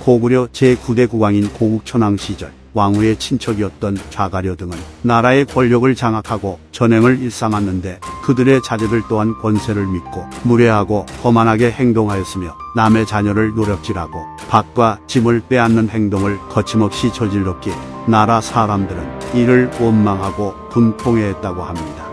고구려 제9대 국왕인 고국천왕 시절 왕후의 친척이었던 좌가려 등은 나라의 권력을 장악하고 전횡을 일삼았는데 그들의 자제들 또한 권세를 믿고 무례하고 거만하게 행동하였으며 남의 자녀를 노력질하고 밭과 짐을 빼앗는 행동을 거침없이 저질렀기에 나라 사람들은 이를 원망하고 분통해했다고 합니다.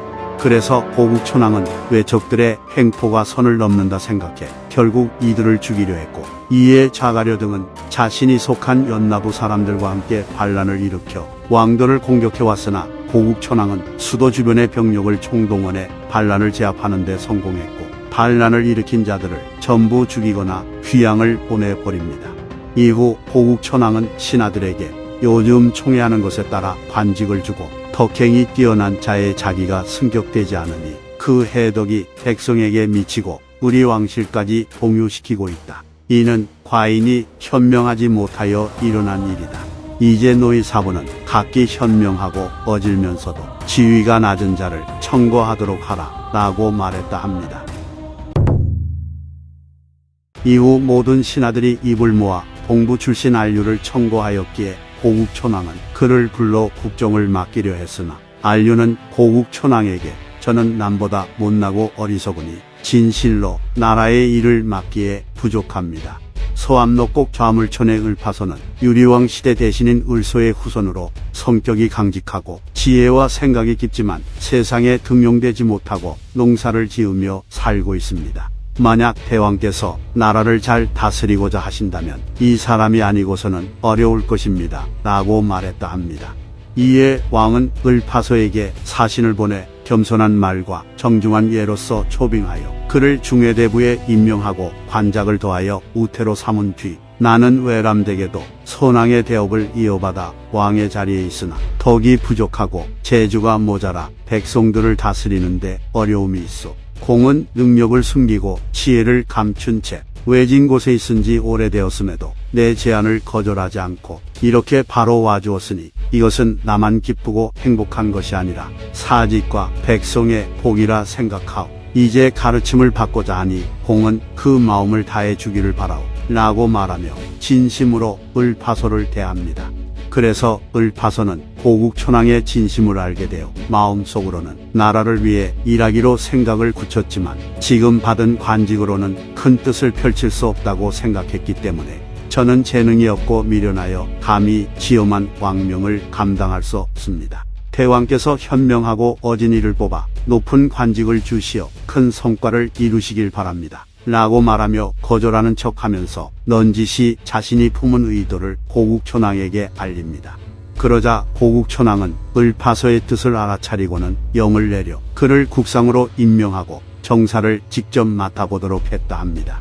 그래서 고국천왕은 외척들의 횡포가 선을 넘는다 생각해 결국 이들을 죽이려 했고, 이에 좌가려 등은 자신이 속한 연나부 사람들과 함께 반란을 일으켜 왕도를 공격해왔으나 고국천왕은 수도 주변의 병력을 총동원해 반란을 제압하는 데 성공했고, 반란을 일으킨 자들을 전부 죽이거나 귀양을 보내버립니다. 이후 고국천왕은 신하들에게 요즘 총애하는 것에 따라 관직을 주고 덕행이 뛰어난 자의 자기가 승격되지 않으니 그 해덕이 백성에게 미치고 우리 왕실까지 공유시키고 있다. 이는 과인이 현명하지 못하여 일어난 일이다. 이제 너희 사부는 각기 현명하고 어질면서도 지위가 낮은 자를 청거하도록 하라 라고 말했다 합니다. 이후 모든 신하들이 입을 모아 동부 출신 안류를 청거하였기에 고국천왕은 그를 불러 국정을 맡기려 했으나 안류는 고국천왕에게 저는 남보다 못나고 어리석으니 진실로 나라의 일을 맡기에 부족합니다. 서암록곡 좌물천의 을파서는 유리왕 시대 대신인 을소의 후손으로 성격이 강직하고 지혜와 생각이 깊지만 세상에 등용되지 못하고 농사를 지으며 살고 있습니다. 만약 대왕께서 나라를 잘 다스리고자 하신다면 이 사람이 아니고서는 어려울 것입니다 라고 말했다 합니다. 이에 왕은 을파서에게 사신을 보내 겸손한 말과 정중한 예로서 초빙하여 그를 중해대부에 임명하고 관작을 더하여 우태로 삼은 뒤 나는 외람되게도 선왕의 대업을 이어받아 왕의 자리에 있으나 덕이 부족하고 재주가 모자라 백성들을 다스리는데 어려움이 있어 공은 능력을 숨기고 지혜를 감춘 채 외진 곳에 있은 지 오래되었음에도 내 제안을 거절하지 않고 이렇게 바로 와주었으니 이것은 나만 기쁘고 행복한 것이 아니라 사직과 백성의 복이라 생각하오. 이제 가르침을 받고자 하니 공은 그 마음을 다해 주기를 바라오 라고 말하며 진심으로 을파서를 대합니다. 그래서 을파서는 고국천왕의 진심을 알게 되어 마음속으로는 나라를 위해 일하기로 생각을 굳혔지만 지금 받은 관직으로는 큰 뜻을 펼칠 수 없다고 생각했기 때문에 저는 재능이 없고 미련하여 감히 지엄한 왕명을 감당할 수 없습니다. 대왕께서 현명하고 어진 이를 뽑아 높은 관직을 주시어 큰 성과를 이루시길 바랍니다 라고 말하며 거절하는 척하면서 넌지시 자신이 품은 의도를 고국천왕에게 알립니다. 그러자 고국천왕은 을파서의 뜻을 알아차리고는 영을 내려 그를 국상으로 임명하고 정사를 직접 맡아보도록 했다 합니다.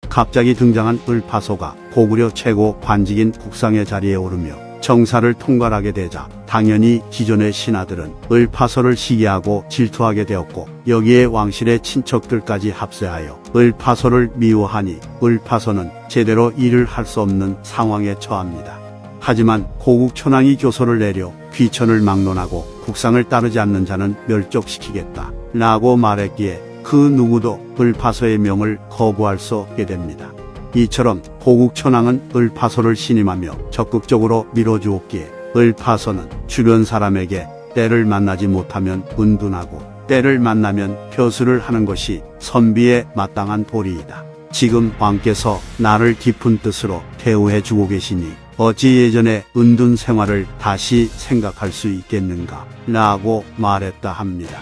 갑자기 등장한 을파서가 고구려 최고 관직인 국상의 자리에 오르며 정사를 통괄하게 되자 당연히 기존의 신하들은 을파서를 시기하고 질투하게 되었고, 여기에 왕실의 친척들까지 합세하여 을파서를 미워하니 을파서는 제대로 일을 할 수 없는 상황에 처합니다. 하지만 고국천왕이 교서를 내려 귀천을 막론하고 국상을 따르지 않는 자는 멸족시키겠다 라고 말했기에 그 누구도 을파서의 명을 거부할 수 없게 됩니다. 이처럼 고국천왕은 을파서를 신임하며 적극적으로 밀어주었기에 을파서는 주변 사람에게 때를 만나지 못하면 은둔하고 때를 만나면 벼슬을 하는 것이 선비에 마땅한 도리이다. 지금 왕께서 나를 깊은 뜻으로 대우해주고 계시니 어찌 예전의 은둔 생활을 다시 생각할 수 있겠는가 라고 말했다 합니다.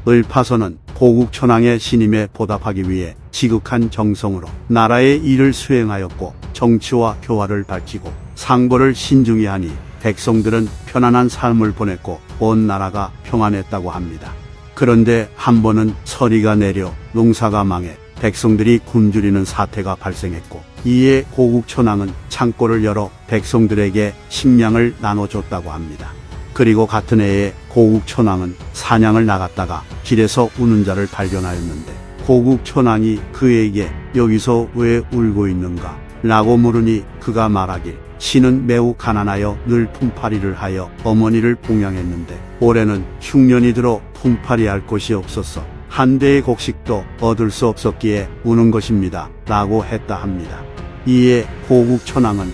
을파서는 고국천왕의 신임에 보답하기 위해 지극한 정성으로 나라의 일을 수행하였고 정치와 교화를 밝히고 상보를 신중히 하니 백성들은 편안한 삶을 보냈고 온 나라가 평안했다고 합니다. 그런데 한 번은 서리가 내려 농사가 망해 백성들이 굶주리는 사태가 발생했고, 이에 고국천왕은 창고를 열어 백성들에게 식량을 나눠줬다고 합니다. 그리고 같은 해에 고국천왕은 사냥을 나갔다가 길에서 우는 자를 발견하였는데 고국천왕이 그에게 여기서 왜 울고 있는가 라고 물으니 그가 말하길 신은 매우 가난하여 늘 품팔이를 하여 어머니를 봉양했는데 올해는 흉년이 들어 품팔이할 곳이 없어서 한 대의 곡식도 얻을 수 없었기에 우는 것입니다. 라고 했다 합니다. 이에 호국천왕은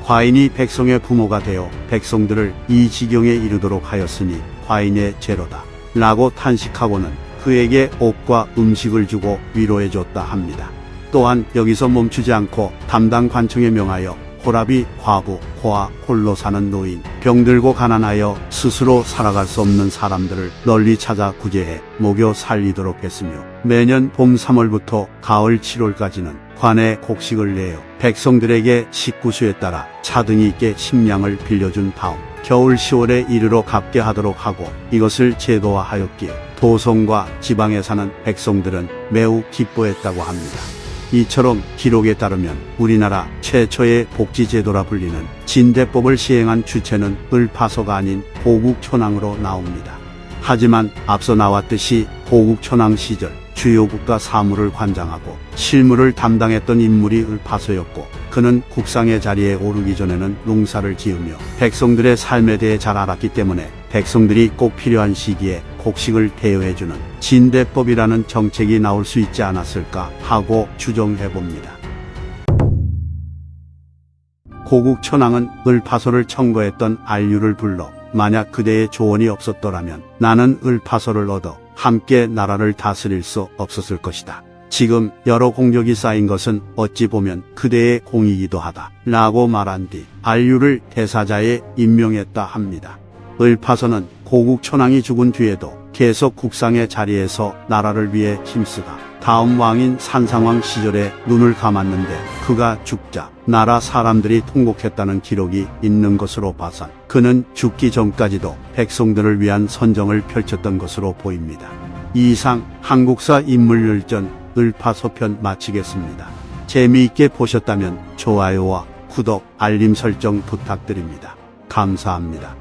과인이 백성의 부모가 되어 백성들을 이 지경에 이르도록 하였으니 과인의 죄로다. 라고 탄식하고는 그에게 옷과 음식을 주고 위로해 줬다 합니다. 또한 여기서 멈추지 않고 담당 관청에 명하여 호랍이 과부, 고아, 홀로 사는 노인, 병들고 가난하여 스스로 살아갈 수 없는 사람들을 널리 찾아 구제해 먹여 살리도록 했으며 매년 봄 3월부터 가을 7월까지는 관에 곡식을 내어 백성들에게 식구수에 따라 차등이 있게 식량을 빌려준 다음 겨울 10월에 이르러 갚게 하도록 하고 이것을 제도화하였기에 도성과 지방에 사는 백성들은 매우 기뻐했다고 합니다. 이처럼 기록에 따르면 우리나라 최초의 복지제도라 불리는 진대법을 시행한 주체는 을파서가 아닌 호국천왕으로 나옵니다. 하지만 앞서 나왔듯이 호국천왕 시절 주요 국가 사무를 관장하고 실무를 담당했던 인물이 을파서였고 그는 국상의 자리에 오르기 전에는 농사를 지으며 백성들의 삶에 대해 잘 알았기 때문에 백성들이 꼭 필요한 시기에 곡식을 대여해주는 진대법이라는 정책이 나올 수 있지 않았을까 하고 추정해봅니다. 호국천왕은 을파서를 청거했던 안류를 불러 만약 그대의 조언이 없었더라면 나는 을파서를 얻어 함께 나라를 다스릴 수 없었을 것이다. 지금 여러 공적이 쌓인 것은 어찌 보면 그대의 공이기도 하다. 라고 말한 뒤 안류를 대사자에 임명했다 합니다. 을파서는 호국천왕이 죽은 뒤에도 계속 국상의 자리에서 나라를 위해 힘쓰다 다음 왕인 산상왕 시절에 눈을 감았는데 그가 죽자 나라 사람들이 통곡했다는 기록이 있는 것으로 봐선 그는 죽기 전까지도 백성들을 위한 선정을 펼쳤던 것으로 보입니다. 이상 한국사 인물열전 을파서편 마치겠습니다. 재미있게 보셨다면 좋아요와 구독, 알림 설정 부탁드립니다. 감사합니다.